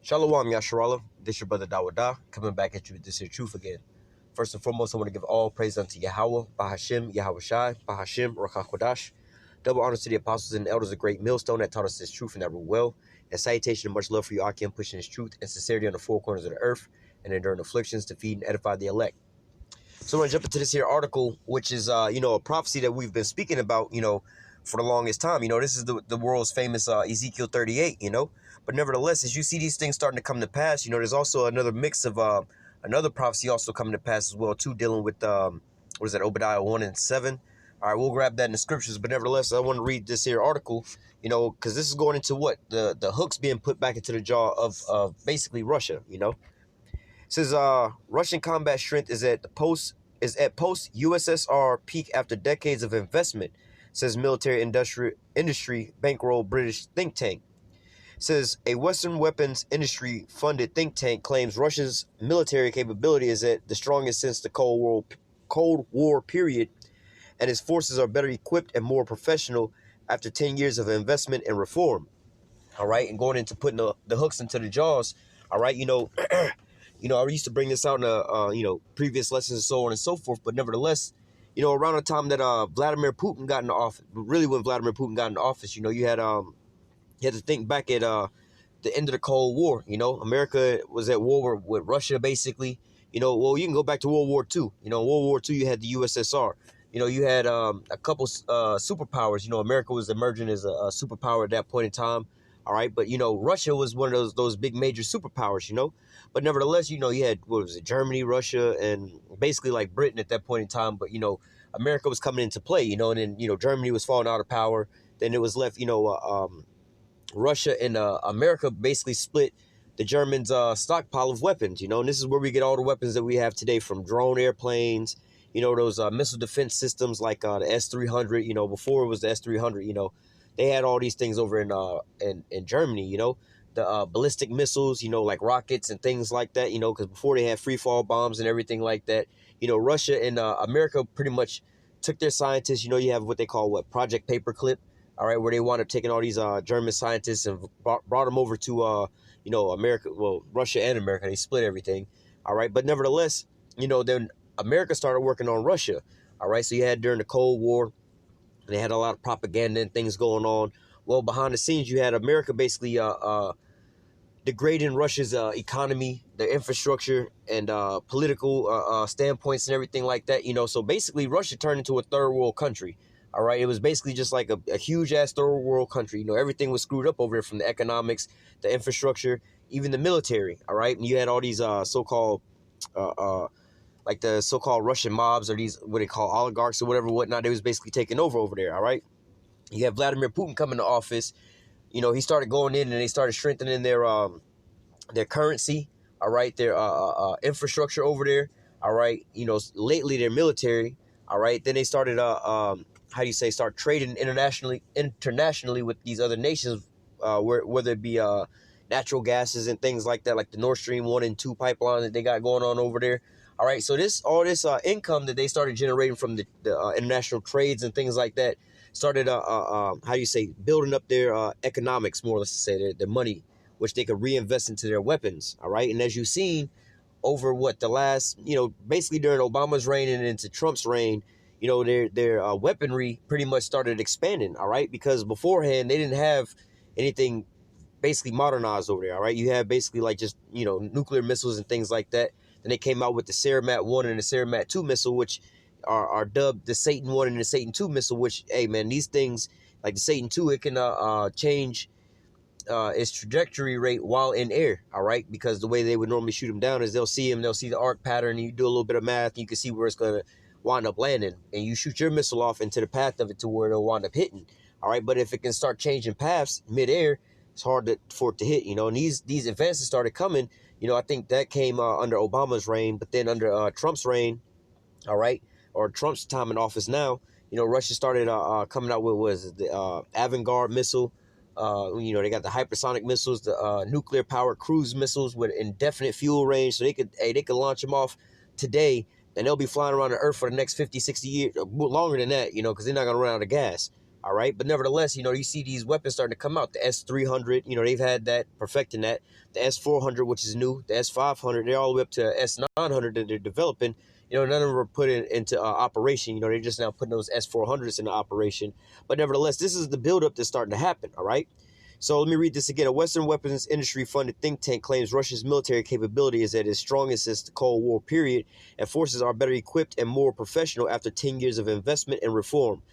Shalom Yasharallah, this your brother Dawada, coming back at you with this here truth again. First and foremost, I want to give all praise unto Yahweh, Bahashim, Yahweh Shai, Bahashim, Rakah. Double honors to the apostles and elders of Great Millstone that taught us this truth and that rule well. And salutation and much love for you, Akim, pushing this truth and sincerity on the four corners of the earth and enduring afflictions to feed and edify the elect. So I'm going to jump into this here article, which is, a prophecy that we've been speaking about, for the longest time. This is the world's famous Ezekiel 38, But nevertheless, as you see these things starting to come to pass, there's also another mix of another prophecy also coming to pass as well, too, dealing with, Obadiah 1 and 7. All right, we'll grab that in the scriptures. But nevertheless, I want to read this here article, because this is going into what? The hooks being put back into the jaw of basically Russia, It says Russian combat strength is at post USSR peak after decades of investment, says military industry bankroll British think tank. It says a Western weapons industry funded think tank claims Russia's military capability is at the strongest since the Cold War period, and its forces are better equipped and more professional after 10 years of investment and reform. All right, and going into putting the hooks into the jaws. All right, I used to bring this out in previous lessons and so on and so forth. But nevertheless, around the time that Vladimir Putin got into office, really when Vladimir Putin got into office, you had to think back at the end of the Cold War. America was at war with Russia, basically. Well, you can go back to World War II. World War II, you had the USSR. You had a couple superpowers. America was emerging as a superpower at that point in time. All right, but Russia was one of those big major superpowers. But nevertheless, you had, what was it, Germany, Russia, and basically like Britain at that point in time. But America was coming into play. And then Germany was falling out of power. Then it was left, Russia and America basically split the Germans' stockpile of weapons. And this is where we get all the weapons that we have today, from drone airplanes. Those missile defense systems like the S-300. Before it was the S-300. They had all these things over in Germany, the ballistic missiles, like rockets and things like that, because before they had free fall bombs and everything like that. Russia and America pretty much took their scientists. You have what they call Project Paperclip, all right, where they wound up taking all these German scientists and brought them over to, America, Russia and America. They split everything, all right. But nevertheless, then America started working on Russia, all right. So you had during the Cold War, they had a lot of propaganda and things going on. Well, behind the scenes, you had America basically degrading Russia's economy, the infrastructure, and political standpoints and everything like that. So basically, Russia turned into a third world country. All right, it was basically just like a huge ass third world country. Everything was screwed up over there, from the economics, the infrastructure, even the military. All right, and you had all these so-called like the so-called Russian mobs, or these what they call oligarchs or whatnot. They was basically taking over there. All right, you have Vladimir Putin coming to office. He started going in and they started strengthening their currency. All right, their infrastructure over there. All right, lately their military. All right, then they started start trading internationally with these other nations, whether it be natural gases and things like that, like the Nord Stream 1 and 2 pipeline that they got going on over there. All right, so all this income that they started generating from the international trades and things like that started building up their economics, more or less to say, their money, which they could reinvest into their weapons. All right, and as you've seen over the last, basically during Obama's reign and into Trump's reign, their weaponry pretty much started expanding. All right, because beforehand they didn't have anything basically modernized over there. All right, you have basically like just nuclear missiles and things like that. Then they came out with the Sarmat 1 and the Sarmat 2 missile, which are dubbed the Satan 1 and the Satan 2 missile, which, hey, man, these things, like the Satan 2, it can change its trajectory rate while in air, all right? Because the way they would normally shoot them down is they'll see the arc pattern, and you do a little bit of math, and you can see where it's going to wind up landing, and you shoot your missile off into the path of it to where it'll wind up hitting, all right? But if it can start changing paths mid-air, it's hard for it to hit, and these advances started coming. I think that came under Obama's reign, but then under Trump's reign, all right, or Trump's time in office now, Russia started coming out with the Avangard missile. They got the hypersonic missiles, the nuclear-powered cruise missiles with indefinite fuel range, so they could launch them off today, and they'll be flying around the Earth for the next 50, 60 years, longer than that, because they're not going to run out of gas. All right, but nevertheless, you see these weapons starting to come out. The S-300, they've had that, perfecting that. The S-400, which is new. The S-500, they're all the way up to S-900 that they're developing. None of them were put into operation. They're just now putting those S-400s into operation. But nevertheless, this is the buildup that's starting to happen, all right? So let me read this again. A Western weapons industry-funded think tank claims Russia's military capability is at its strongest since the Cold War period, and forces are better equipped and more professional after 10 years of investment and reform.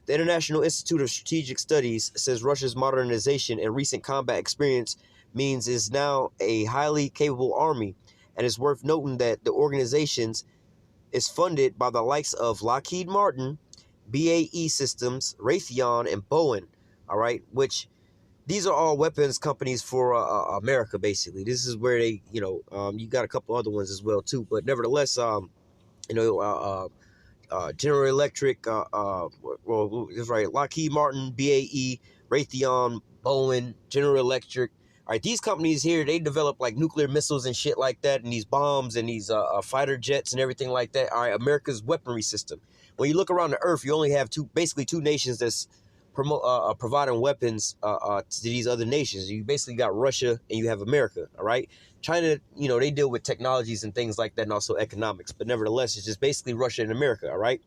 The International Institute of Strategic Studies says Russia's modernization and recent combat experience means is now a highly capable army, and it's worth noting that the organization is funded by the likes of Lockheed Martin, BAE Systems, Raytheon, and Boeing, all right, which these are all weapons companies for America, basically. This is where they, you got a couple other ones as well, too, but nevertheless, General Electric, that's right, Lockheed Martin, BAE, Raytheon, Boeing, General Electric. All right, these companies here, they develop like nuclear missiles and shit like that, and these bombs and these fighter jets and everything like that. All right, America's weaponry system. When you look around the earth, you only have basically two nations that's providing weapons to these other nations. You basically got Russia and you have America, all right? China, they deal with technologies and things like that and also economics. But nevertheless, it's just basically Russia and America, all right?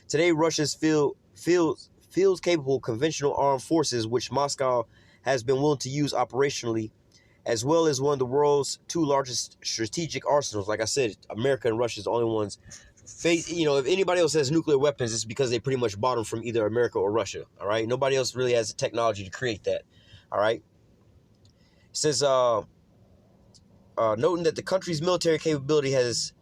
Today, Russia's fields capable conventional armed forces, which Moscow has been willing to use operationally, as well as one of the world's two largest strategic arsenals. Like I said, America and Russia is the only ones. If anybody else has nuclear weapons, it's because they pretty much bought them from either America or Russia, all right? Nobody else really has the technology to create that, all right? It says, noting that the country's military capability has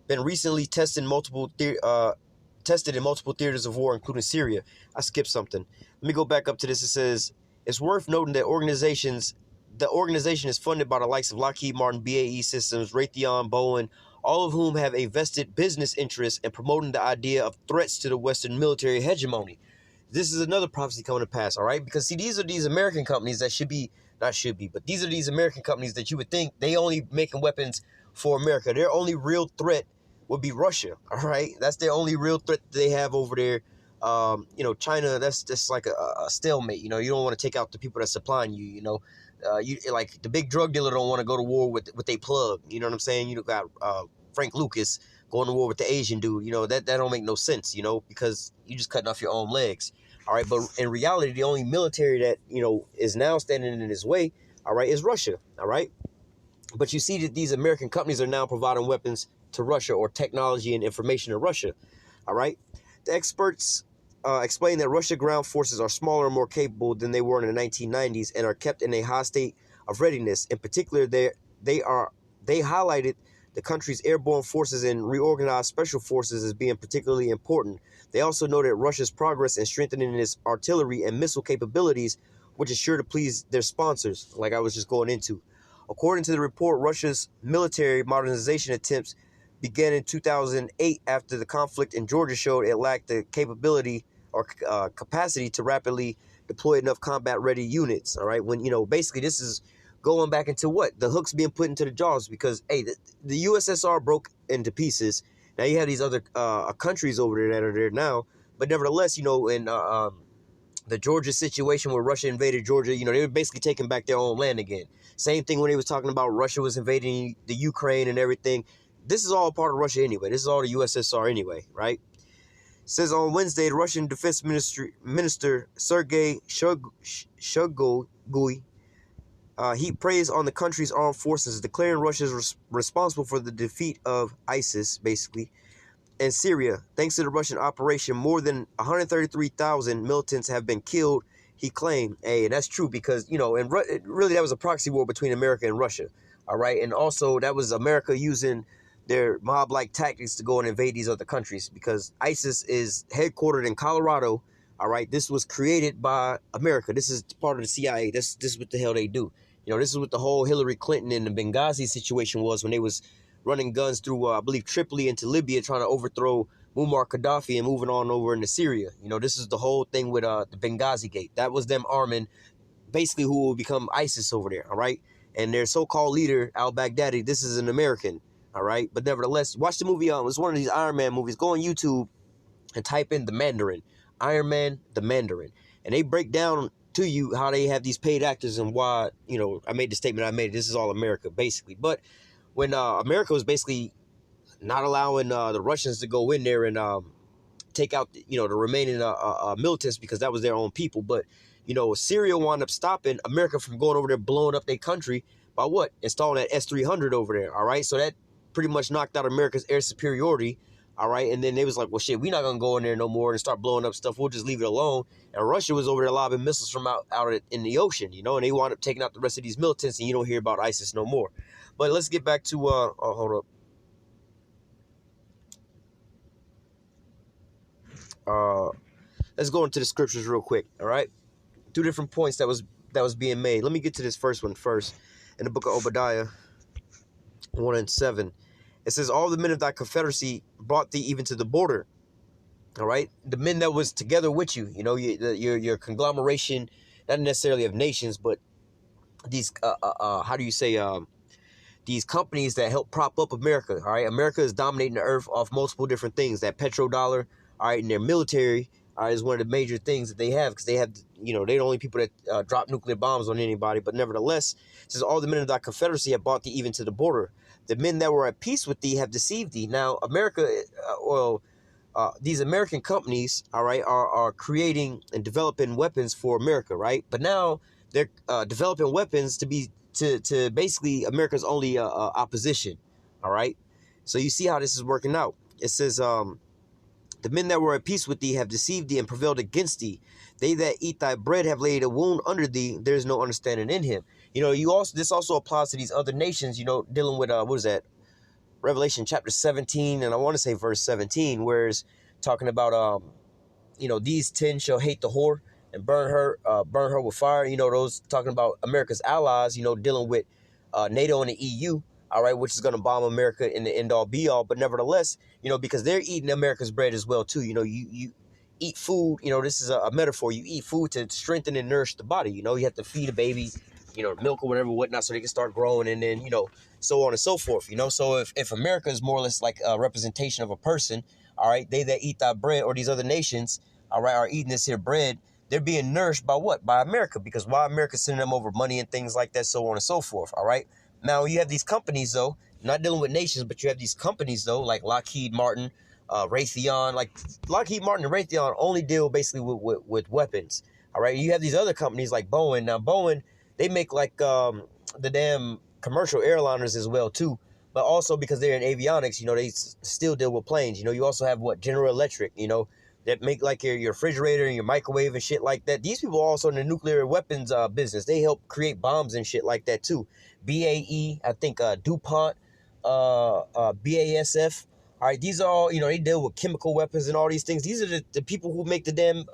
been recently tested in multiple theaters of war, including Syria. I skipped something. Let me go back up to this. It says, it's worth noting that the organization is funded by the likes of Lockheed Martin, BAE Systems, Raytheon, Boeing, all of whom have a vested business interest in promoting the idea of threats to the Western military hegemony. This is another prophecy coming to pass, all right? Because, see, these are these American companies that but these are these American companies that you would think they only making weapons for America. Their only real threat would be Russia, all right? That's their only real threat they have over there. China, that's just like a stalemate. You don't want to take out the people that's supplying you, you like the big drug dealer don't want to go to war with they plug. You know what I'm saying? You got Frank Lucas going to war with the Asian dude. That don't make no sense. Because you just cutting off your own legs. All right, but in reality, the only military that is now standing in his way, all right, is Russia. All right, but you see that these American companies are now providing weapons to Russia or technology and information to Russia. All right, the experts explain that Russian ground forces are smaller and more capable than they were in the 1990s and are kept in a high state of readiness. In particular, they highlighted the country's airborne forces and reorganized special forces as being particularly important. They also noted Russia's progress in strengthening its artillery and missile capabilities, which is sure to please their sponsors, like I was just going into. According to the report, Russia's military modernization attempts began in 2008 after the conflict in Georgia showed it lacked the capability or capacity to rapidly deploy enough combat-ready units, all right? When, basically this is going back into what? The hooks being put into the jaws because, hey, the USSR broke into pieces. Now you have these other countries over there that are there now. But nevertheless, in the Georgia situation where Russia invaded Georgia, they were basically taking back their own land again. Same thing when they was talking about Russia was invading the Ukraine and everything. This is all part of Russia anyway. This is all the USSR anyway, right? It says on Wednesday, the Russian Defense Minister Sergei Shoigu heaped praise on the country's armed forces, declaring Russia is responsible for the defeat of ISIS, basically, in Syria. Thanks to the Russian operation, more than 133,000 militants have been killed, he claimed. Hey, and that's true because, and really that was a proxy war between America and Russia, all right? And also that was America using their mob-like tactics to go and invade these other countries because ISIS is headquartered in Colorado, all right? This was created by America. This is part of the CIA. This is what the hell they do. This is what the whole Hillary Clinton and the Benghazi situation was when they was running guns through, I believe, Tripoli into Libya, trying to overthrow Muammar Gaddafi and moving on over into Syria. This is the whole thing with the Benghazi Gate. That was them arming basically who will become ISIS over there, all right? And their so-called leader, al-Baghdadi, this is an American, all right? But nevertheless, watch the movie. It's one of these Iron Man movies. Go on YouTube and type in The Mandarin. Iron Man, The Mandarin. and they break down to you how they have these paid actors and why, I made the statement I made. This is all America, basically. But when America was basically not allowing the Russians to go in there and take out, the remaining militants because that was their own people. But, Syria wound up stopping America from going over there, blowing up their country by what? Installing that S-300 over there, all right? So that pretty much knocked out America's air superiority, all right? And then they was like, well, shit, we're not going to go in there no more and start blowing up stuff. We'll just leave it alone. And Russia was over there lobbing missiles from out in the ocean, and they wound up taking out the rest of these militants, and you don't hear about ISIS no more. But let's get back to, hold up. Let's go into the scriptures real quick, all right? 2 different points that was being made. Let me get to this first one first. In the book of Obadiah 1 and 7, it says, all the men of thy confederacy brought thee even to the border. All right, the men that was together with you, your conglomeration, not necessarily of nations, but these how do you say these companies that help prop up America. All right, America is dominating the earth off multiple different things. That petrodollar, all right, and their military, all right, is one of the major things that they have, because they have, they're the only people that drop nuclear bombs on anybody. But nevertheless, it says, all the men of thy confederacy have brought thee even to the border. The men that were at peace with thee have deceived thee. Now, America, these American companies, all right, are creating and developing weapons for America, right? But now they're developing weapons to basically America's only opposition, all right? So you see how this is working out. It says, the men that were at peace with thee have deceived thee and prevailed against thee. They that eat thy bread have laid a wound under thee. There is no understanding in him. This also applies to these other nations, dealing with, what is that? Revelation chapter 17, and I want to say verse 17, where it's talking about, these 10 shall hate the whore and burn her with fire. Those talking about America's allies, dealing with NATO and the EU, all right, which is going to bomb America in the end all be all. But nevertheless, because they're eating America's bread as well, too. You eat food, this is a metaphor. You eat food to strengthen and nourish the body. You have to feed a baby, milk or whatever, whatnot, so they can start growing, and then, so on and so forth, So if America is more or less like a representation of a person, all right, they that eat thy bread, or these other nations, all right, are eating this here bread, they're being nourished by what? By America, because why America sending them over money and things like that, so on and so forth, all right? Now, you have these companies, though, not dealing with nations, but you have these companies, though, like Lockheed Martin, Raytheon. Like, Lockheed Martin and Raytheon only deal basically with weapons, all right? You have these other companies like Boeing. Now, Boeing, they make, like, the damn commercial airliners as well, too. But also because they're in avionics, they still deal with planes. You also have, General Electric, that make, like, your refrigerator and your microwave and shit like that. These people are also in the nuclear weapons business. They help create bombs and shit like that, too. BAE, I think DuPont, BASF. All right, these are all, they deal with chemical weapons and all these things. These are the people who make the damn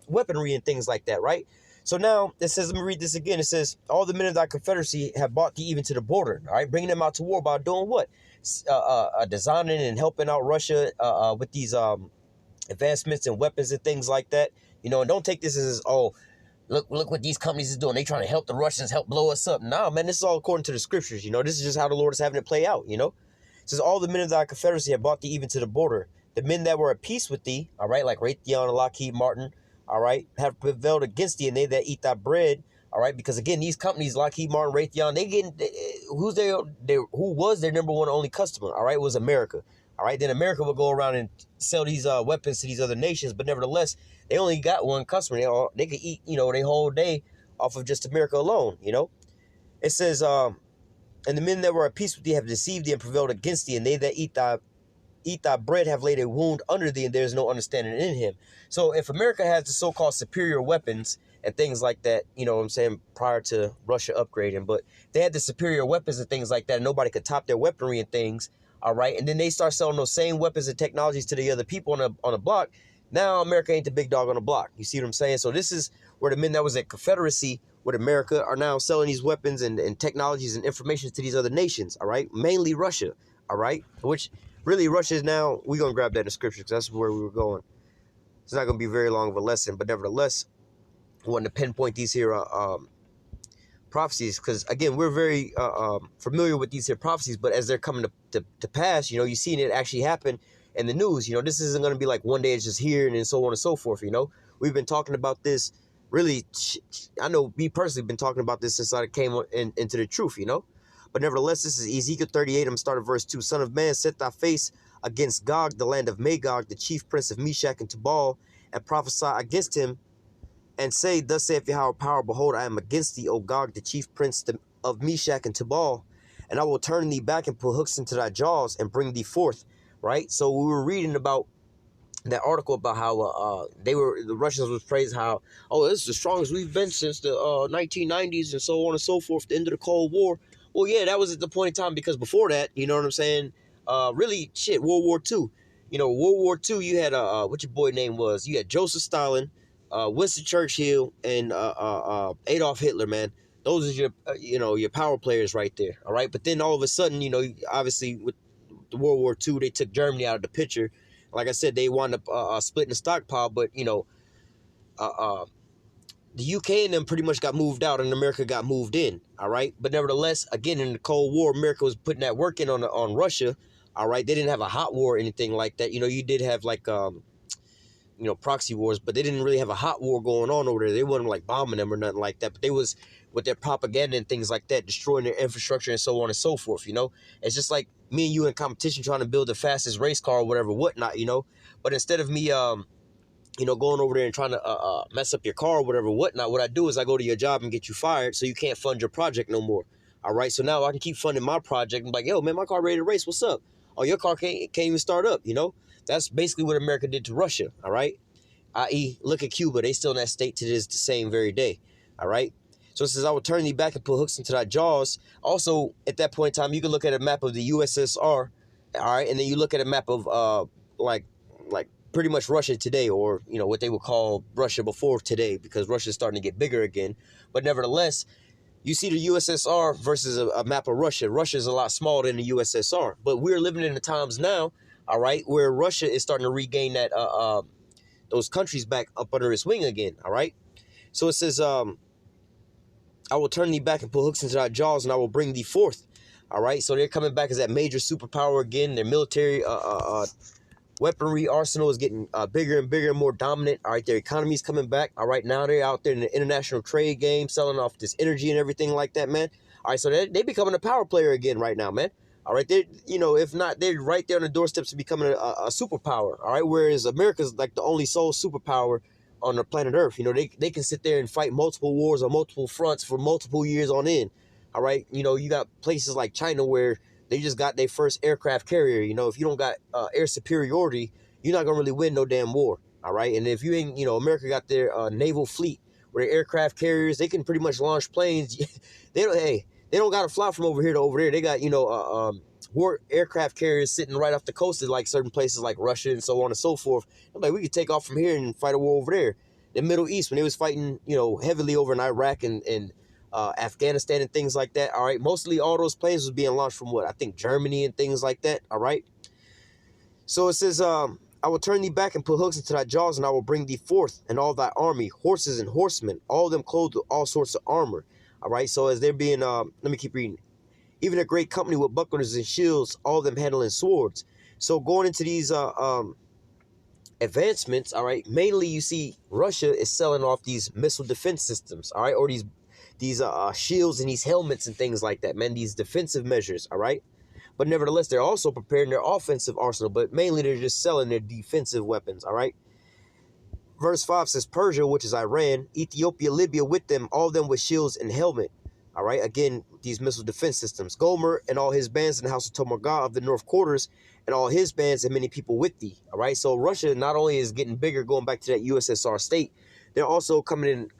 weaponry and things like that, right? So now it says, let me read this again. It says, all the men of thy confederacy have brought thee even to the border, all right, bringing them out to war by doing what? Designing and helping out Russia with these advancements in weapons and things like that. And don't take this as, oh, look what these companies is doing. They trying to help the Russians, help blow us up. Nah, man, this is all according to the scriptures. This is just how the Lord is having it play out, It says, all the men of thy confederacy have brought thee even to the border. The men that were at peace with thee, all right, like Raytheon and Lockheed Martin, all right, have prevailed against thee, and they that eat thy bread, all right, because again, these companies, Lockheed Martin, Raytheon, who was their number one only customer, all right, was America, all right. Then America will go around and sell these weapons to these other nations, but nevertheless, they only got one customer. They could eat, their whole day off of just America alone, It says, and the men that were at peace with thee have deceived thee and prevailed against thee, and they that eat thy bread have laid a wound under thee, and there is no understanding in him. So if America has the so-called superior weapons and things like that, prior to Russia upgrading, but they had the superior weapons and things like that, and nobody could top their weaponry and things, all right? And then they start selling those same weapons and technologies to the other people on a block. Now America ain't the big dog on the block. You see what I'm saying? So this is where the men that was at Confederacy with America are now selling these weapons and technologies and information to these other nations, all right? Mainly Russia, all right? Which really Russia is now, we're going to grab that in the scripture because that's where we were going. It's not going to be very long of a lesson, but nevertheless, I wanted to pinpoint these here prophecies because, again, we're very familiar with these here prophecies, but as they're coming to pass, you're seeing it actually happen in the news. This isn't going to be like one day it's just here and then so on and so forth, We're We've been talking about this. Really, I know me personally been talking about this since I came into the truth, you know. But nevertheless, this is Ezekiel 38. I'm starting verse 2. Son of man, set thy face against Gog, the land of Magog, the chief prince of Meshach and Tubal, and prophesy against him, and say, thus saith Yahweh power, behold, I am against thee, O Gog, the chief prince of Meshach and Tubal, and I will turn thee back and put hooks into thy jaws and bring thee forth. Right? So we were reading about that article about how the Russians was praised how, oh, this is the strongest we've been since the 1990s and so on and so forth, the end of the Cold War. Well, yeah, that was at the point in time, because before that, you know what I'm saying, really, shit, World War II. You know, World War II, you had, what your boy name was, you had Joseph Stalin, Winston Churchill, and Adolf Hitler, man. Those are your, your power players right there, all right? But then all of a sudden, you know, obviously with the World War II, they took Germany out of the picture. Like I said, they wound up splitting the stockpile, but, you know, the UK and them pretty much got moved out and America got moved in, all right? But nevertheless, again, in the Cold War, America was putting that work in on Russia, all right? They didn't have a hot war or anything like that. You know, you did have, like, proxy wars, but they didn't really have a hot war going on over there. They wasn't, like, bombing them or nothing like that, but they was, with their propaganda and things like that, destroying their infrastructure and so on and so forth, you know? It's just like me and you in competition trying to build the fastest race car or whatever, whatnot, you know? But instead of me, going over there and trying to mess up your car or whatever, whatnot, what I do is I go to your job and get you fired so you can't fund your project no more. All right, so now I can keep funding my project. I'm like, yo, man, my car ready to race. What's up? Oh, your car can't even start up, you know? That's basically what America did to Russia, all right? I.e., look at Cuba. They still in that state to this the same very day, all right? So it says, I will turn thee back and put hooks into thy jaws. Also, at that point in time, you can look at a map of the USSR, all right? And then you look at a map of, like pretty much Russia today, or, you know, what they would call Russia before today, because Russia's starting to get bigger again. But nevertheless, you see the USSR versus a map of Russia. Russia is a lot smaller than the USSR. But we're living in the times now, all right, where Russia is starting to regain that those countries back up under its wing again, all right? So it says, I will turn thee back and put hooks into thy jaws, and I will bring thee forth, all right? So they're coming back as that major superpower again. Their military weaponry arsenal is getting bigger and bigger and more dominant. All right, their economy is coming back. All right, now they're out there in the international trade game, selling off this energy and everything like that, man. All right, so they're becoming a power player again right now, man. All right, they, if not, they're right there on the doorsteps of becoming a superpower. All right, whereas America's like the only sole superpower on the planet Earth. You know, they can sit there and fight multiple wars on multiple fronts for multiple years on end. All right, you got places like China where they just got their first aircraft carrier. You know, if you don't got air superiority, you're not going to really win no damn war. All right. And if you ain't, America got their naval fleet where their aircraft carriers, they can pretty much launch planes. They don't got to fly from over here to over there. They got, war aircraft carriers sitting right off the coast of like certain places like Russia and so on and so forth. I'm like, we could take off from here and fight a war over there. The Middle East, when they was fighting, heavily over in Iraq and Afghanistan and things like that, all right? Mostly all those planes was being launched from what? I think Germany and things like that, all right? So it says, I will turn thee back and put hooks into thy jaws, and I will bring thee forth, and all thy army, horses and horsemen, all of them clothed with all sorts of armor, all right? So as they're being, let me keep reading. Even a great company with bucklers and shields, all of them handling swords. So going into these advancements, all right, mainly you see Russia is selling off these missile defense systems, all right, or these shields and these helmets and things like that, man, these defensive measures, all right? But nevertheless, they're also preparing their offensive arsenal, but mainly they're just selling their defensive weapons, all right? Verse 5 says, Persia, which is Iran, Ethiopia, Libya with them, all of them with shields and helmet, all right? Again, these missile defense systems. Gomer and all his bands in the house of Tomargah of the north quarters, and all his bands and many people with thee, all right? So Russia not only is getting bigger, going back to that USSR state, they're also coming in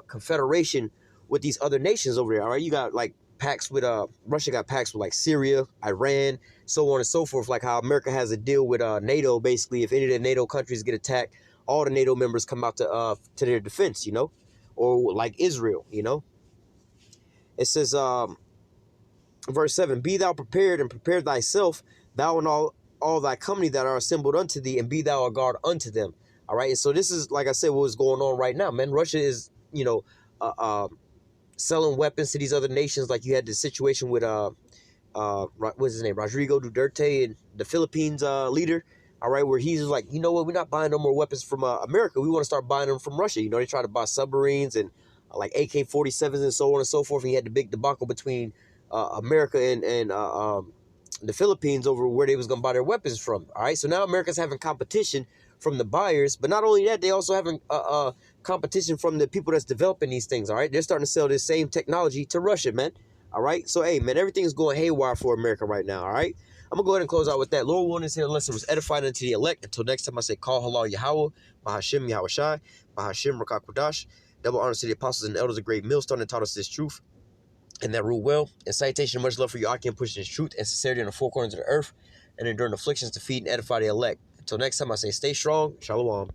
confederation with these other nations over there, all right? You got like pacts with Russia got pacts with like Syria, Iran, so on and so forth, like how America has a deal with NATO. Basically, if any of the NATO countries get attacked, all the NATO members come out to their defense, or like Israel, It says, verse 7, be thou prepared and prepare thyself, thou and all thy company that are assembled unto thee, and be thou a guard unto them. All right, and so this is, like I said, what is going on right now, man. Russia is, selling weapons to these other nations. Like you had the situation with what's his name, Rodrigo Duterte, and the Philippines leader. all right, where he's like, you know what, we're not buying no more weapons from America. We want to start buying them from Russia. You know, they try to buy submarines and like AK-47s and so on and so forth. He had the big debacle between America and the Philippines over where they was going to buy their weapons from. All right, so now America's having competition from the buyers, but not only that, they also having competition from the people that's developing these things. All right, they're starting to sell this same technology to Russia, man. All right, so hey, man, everything is going haywire for America right now. All right, I'm gonna go ahead and close out with that. Lord willing, this here lesson was edifying unto the elect. Until next time, I say, call halal Yahweh, Bahashim Yahweh Shai, Bahashim Rakak Kodash. Double honor to the apostles and elders of great millstone that taught us this truth and that rule well. And citation, much love for you. I can push this truth and sincerity in the four corners of the earth and enduring afflictions to feed and edify the elect. Until next time, I say, stay strong. Shalom.